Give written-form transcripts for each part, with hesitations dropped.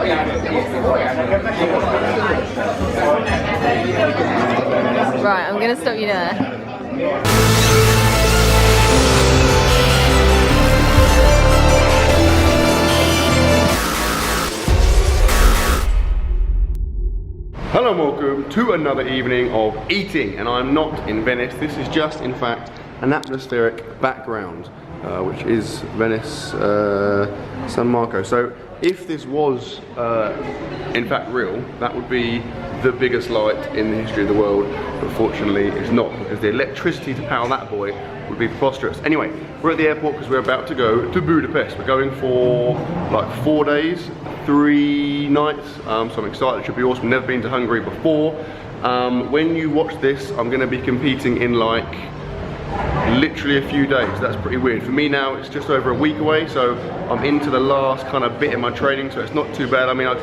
Right, I'm gonna stop you there. Hello and welcome to another evening of eating, and I'm not in Venice. This is just, in fact, an atmospheric background, which is Venice, San Marco. So if this was, in fact, real, that would be the biggest light in the history of the world, but fortunately it's not, because the electricity to power that boy would be preposterous. Anyway, we're at the airport because we're about to go to Budapest. We're going for like 4 days, 3 nights, so I'm excited. It should be awesome. Never been to Hungary before. When you watch this, I'm going to be competing in like literally a few days. That's pretty weird. For me now, it's just over a week away, so I'm into the last kind of bit of my training, so it's not too bad. I mean, I've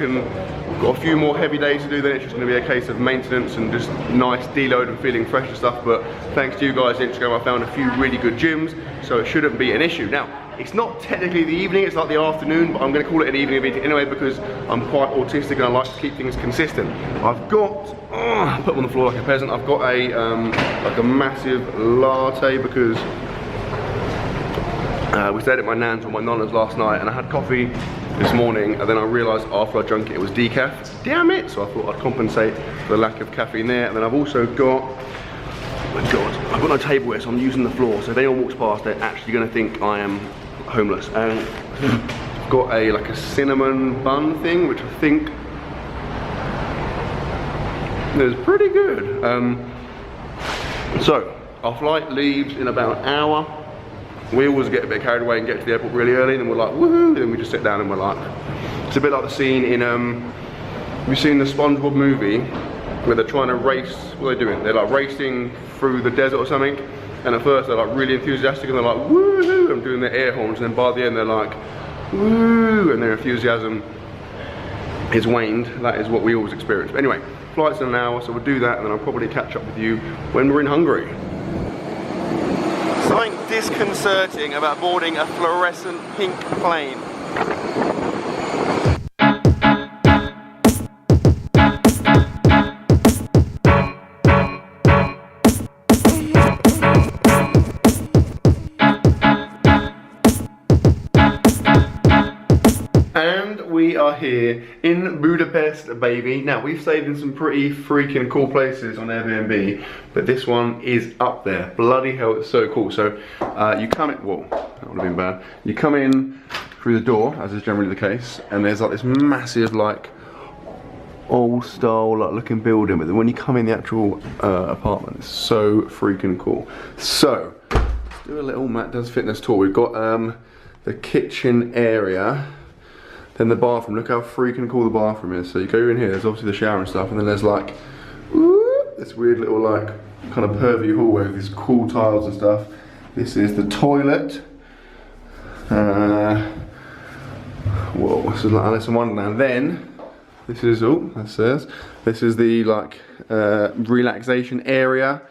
got a few more heavy days to do, then it's just going to be a case of maintenance and just nice deload and feeling fresh and stuff. But thanks to you guys on Instagram, I found a few really good gyms, so it shouldn't be an issue. Now, it's not technically the evening, it's like the afternoon, but I'm going to call it an evening of eating anyway because I'm quite autistic and I like to keep things consistent. I've got, put them on the floor like a peasant, I've got a like a massive latte because we stayed at my nan's or my nonna's last night, and I had coffee this morning, and then I realised after I drank it, it was decaf. Damn it! So I thought I'd compensate for the lack of caffeine there. And then I've also got, oh my god, I've got no tableware, so I'm using the floor. So if anyone walks past, they're actually going to think I am homeless. And I've got a like a cinnamon bun thing, which I think is pretty good. So our flight leaves in about an hour. We always get a bit carried away and get to the airport really early, and then we're like, woohoo, and then we just sit down and we're like, it's a bit like the scene in, have you seen the SpongeBob movie, where they're trying to race, what are they doing? They're like racing through the desert or something, and at first they're like really enthusiastic and they're like, woohoo, and doing their air horns, and then by the end they're like, woo, and their enthusiasm is waned. That is what we always experience. But anyway, flight's in an hour, so we'll do that, and then I'll probably catch up with you when we're in Hungary. Something disconcerting about boarding a fluorescent pink plane. And we are here in Budapest, baby. Now, we've stayed in some pretty freaking cool places on Airbnb, but this one is up there. Bloody hell, it's so cool. So, you come in, whoa, that would have been bad. You come in through the door, as is generally the case, and there's like this massive, like, old style, like, looking building, but then when you come in the actual apartment, it's so freaking cool. So, let's do a little Mattdoesfitness tour. We've got the kitchen area. Then the bathroom, look how freaking cool the bathroom is. So you go in here, there's obviously the shower and stuff, and then there's like, this weird little like, kind of pervy hallway with these cool tiles and stuff. This is the toilet. Whoa, this is like Alice in Wonderland. Then, this is, oh, that says, this is the like, relaxation area.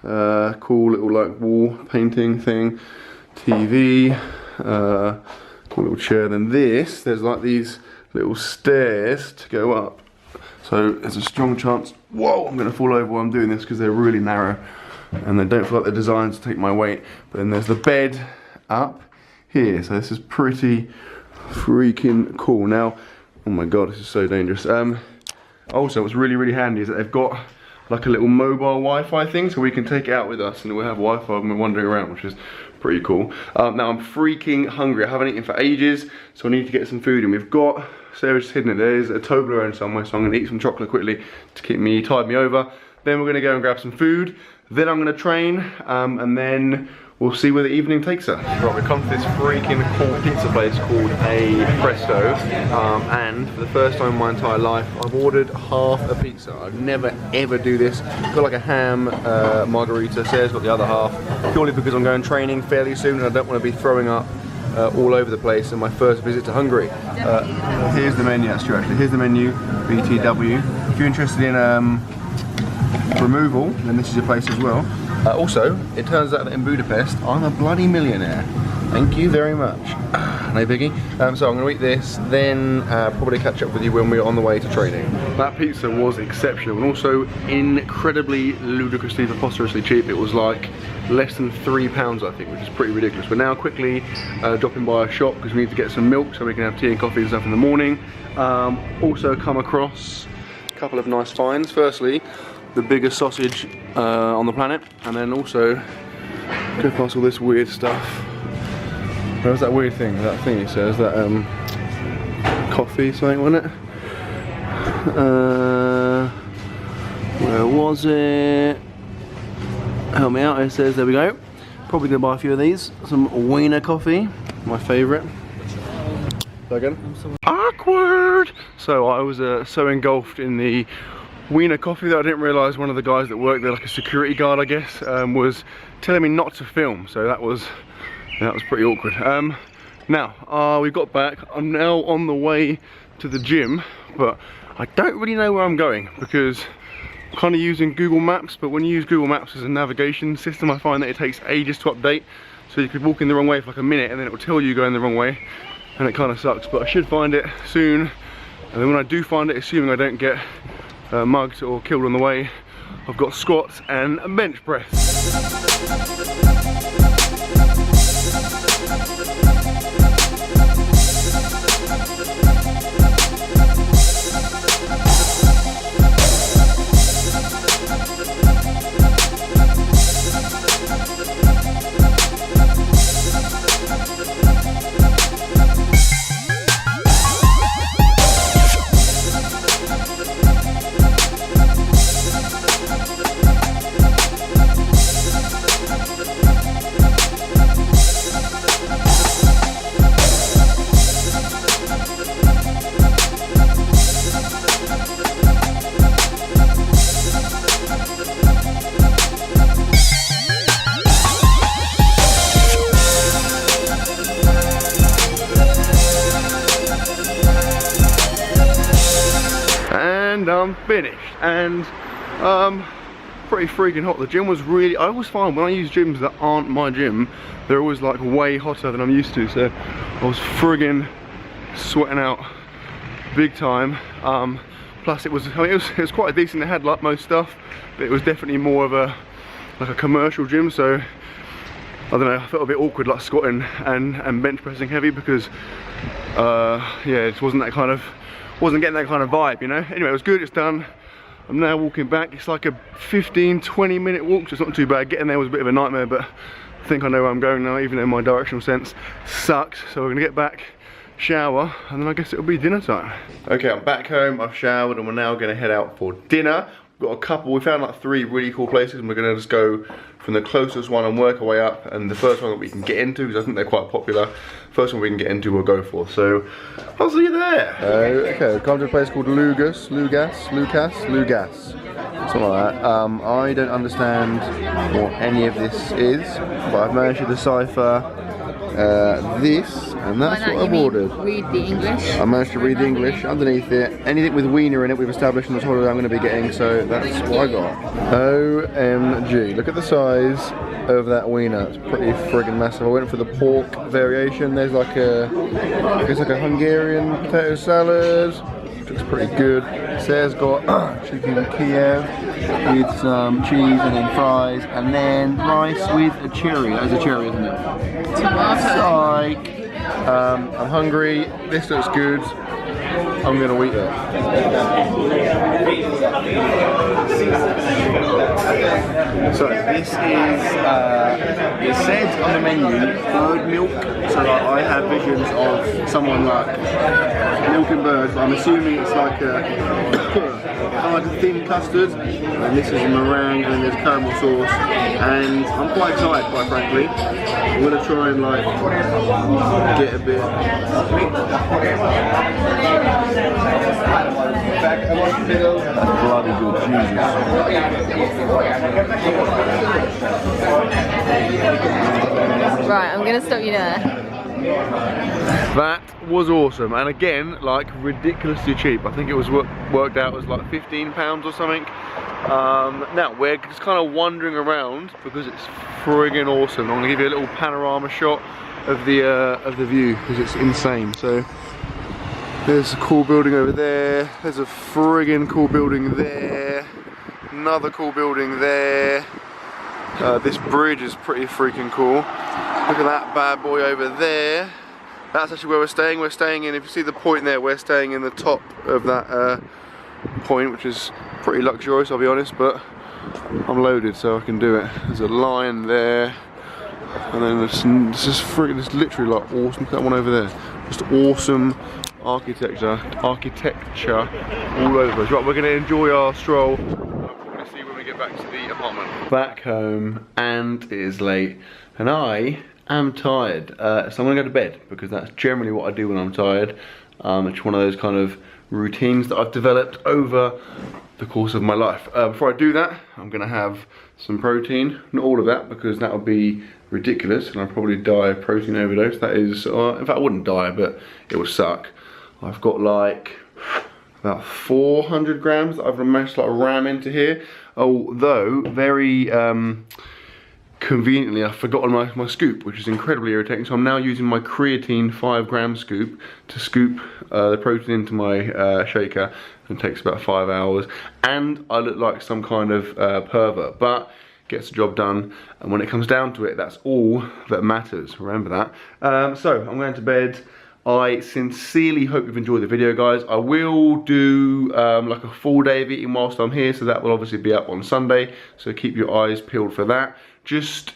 Cool little like wall painting thing. TV. Cool little chair. Then this, there's like these little stairs to go up, so there's a strong chance, whoa, I'm gonna fall over while I'm doing this because they're really narrow and they don't feel like they're designed to take my weight. But then there's the bed up here, so this is pretty freaking cool. Now, oh my god, this is so dangerous. Also, what's really handy is that they've got like a little mobile Wi-Fi thing, so we can take it out with us and we'll have Wi-Fi when we're wandering around, which is pretty cool. Now I'm freaking hungry. I haven't eaten for ages, so I need to get some food. And we've got, Sarah's just hidden it, there's a Toblerone somewhere, so I'm gonna eat some chocolate quickly to keep me, tide me over. Then we're gonna go and grab some food. Then I'm gonna train, and then we'll see where the evening takes us. Right, we've come to this freaking cool pizza place called a Presto, and for the first time in my entire life, I've ordered half a pizza. I'd never ever do this. Got like a ham margarita, Sarah's got the other half, purely because I'm going training fairly soon and I don't want to be throwing up all over the place in my first visit to Hungary. Here's the menu, that's true actually, here's the menu, BTW. If you're interested in removal, then this is your place as well. Also, it turns out that in Budapest, I'm a bloody millionaire. Thank you very much. no biggie. So I'm going to eat this, then probably catch up with you when we're on the way to training. That pizza was exceptional and also incredibly ludicrously, preposterously cheap. It was like less than £3 I think, which is pretty ridiculous. We're now quickly dropping by a shop because we need to get some milk so we can have tea and coffee and stuff in the morning. Also come across a couple of nice finds. Firstly, the biggest sausage on the planet, and then also go past all this weird stuff. Where's that weird thing? That thing it says that coffee something, wasn't it? Where was it? Help me out. It says there we go. Probably gonna buy a few of these. Some wiener coffee, my favourite. Again. Awkward. So I was so engulfed in the wiener coffee that I didn't realise one of the guys that worked there, like a security guard I guess, was telling me not to film. So that was pretty awkward. Now we got back. I'm now on the way to the gym, but I don't really know where I'm going because I'm kind of using Google Maps. But when you use Google Maps as a navigation system, I find that it takes ages to update. So you could walk in the wrong way for like a minute and then it will tell you you're going the wrong way, and it kind of sucks. But I should find it soon, and then when I do find it, assuming I don't get mugged or killed on the way, I've got squats and a bench press. And I'm finished, and pretty freaking hot. The gym was really, I always find when I use gyms that aren't my gym, they're always like way hotter than I'm used to, so I was friggin' sweating out big time. Plus it was, I mean, it was quite decent. It had like most stuff, but it was definitely more of a like a commercial gym, so I don't know, I felt a bit awkward like squatting and bench pressing heavy because yeah, it wasn't getting that kind of vibe, you know. Anyway, it was good, it's done. I'm now walking back. It's like a 15-20 minute walk, so it's not too bad. Getting there was a bit of a nightmare, but I think I know where I'm going now, even though my directional sense sucks. So we're gonna get back, shower, and then I guess it'll be dinner time. Okay, I'm back home, I've showered, and we're now gonna head out for dinner. We've got a couple, we found like 3 really cool places, and we're gonna just go from the closest one and work our way up, and the first one that we can get into, because I think they're quite popular, first one we can get into we'll go for, so I'll see you there. Okay, we've come to a place called Lucas, something like that. I don't understand what any of this is, but I've managed to decipher this, and that's what I've ordered. Read the English. I managed to read the English underneath it. Anything with wiener in it we've established in this holiday I'm going to be getting, so that's what I got. OMG, look at the size of that wiener. It's pretty friggin' massive. I went for the pork variation. There's like a, I guess like a Hungarian potato salad. Looks pretty good. Sarah's got chicken Kiev with some cheese and then fries, and then rice with a cherry. That is a cherry, isn't it? Tomato. Psych. I'm hungry. This looks good. I'm gonna eat it. So this is, it said on the menu, bird milk. So like, I have visions of someone like milking birds, but I'm assuming it's like a, kind of like a thin custard. And this is a meringue, and then there's caramel sauce. And I'm quite excited, quite frankly. I'm gonna try and like get a bit. Bloody good, Jesus. Right, I'm gonna stop you there. That was awesome, and again, like ridiculously cheap. I think it was worked out as like £15 or something. Now we're just kind of wandering around because it's friggin' awesome. I'm gonna give you a little panorama shot of the view because it's insane. So there's a cool building over there. There's a friggin' cool building there. Another cool building there. This bridge is pretty freaking cool. Look at that bad boy over there. That's actually where we're staying. We're staying in, if you see the point there, we're staying in the top of that point, which is pretty luxurious, I'll be honest, but I'm loaded so I can do it. There's a lion there, and then there's literally like awesome. Look at that one over there. Just awesome architecture all over us. Right, we're going to enjoy our stroll. We'll probably see when we get back to the apartment. Back home, and it is late, and I am tired, so I'm gonna go to bed because that's generally what I do when I'm tired. It's one of those kind of routines that I've developed over the course of my life. Before I do that, I'm gonna have some protein. Not all of that because that would be ridiculous and I'll probably die of protein overdose. That is, in fact I wouldn't die, but it would suck. I've got like about 400 grams that I've managed to like ram into here. Although very conveniently I've forgotten my scoop, which is incredibly irritating, so I'm now using my creatine 5-gram scoop to scoop the protein into my shaker, and it takes about 5 hours, and I look like some kind of pervert, but gets the job done, and when it comes down to it, that's all that matters, remember that. So I'm going to bed. I sincerely hope you've enjoyed the video, guys. I will do like a full day of eating whilst I'm here, so that will obviously be up on Sunday, so keep your eyes peeled for that. Just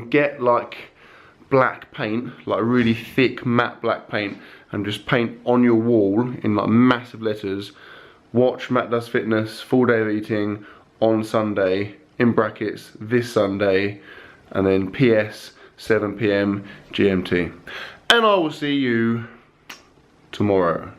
get like black paint, like really thick matte black paint, and just paint on your wall in like massive letters, watch Mattdoesfitness full day of eating on Sunday, in brackets this Sunday, and then PS 7 PM GMT. And I will see you tomorrow.